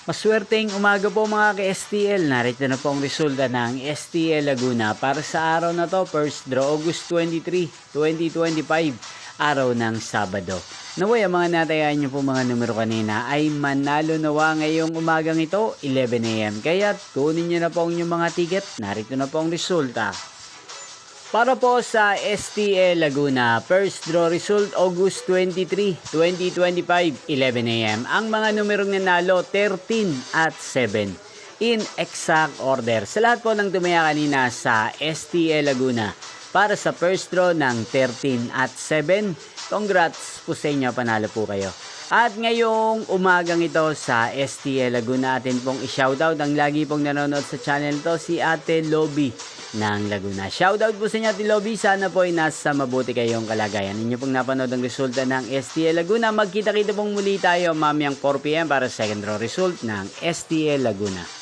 Maswerteng umaga po mga ka-STL. Narito na po ang resulta ng STL Laguna para sa araw na to, first draw August 23, 2025, araw ng Sabado. Naway ang mga natayaan nyo po mga numero kanina ay manalo nawa ngayong umagang ito, 11 AM. Kaya kunin nyo na po ang inyong mga ticket. Narito na po ang resulta. Para po sa STL Laguna, first draw result August 23, 2025, 11 AM. Ang mga numerong nanalo 13 at 7 in exact order. Sa lahat po ng tumaya kanina sa STL Laguna para sa first draw ng 13 at 7, congrats po sa inyo, panalo po kayo. At ngayong umagang ito sa STL Laguna, atin pong i-shoutout ang lagi pong nanonood sa channel to, si Ate Lobby ng Laguna. Shoutout po sa inyo, Ate Lobby. Sana po ay nasa mabuti kayong kalagayan. Inyo pong napanood ang resulta ng STL Laguna. Magkita-kita pong muli tayo mamayang 4 PM para sa second draw result ng STL Laguna.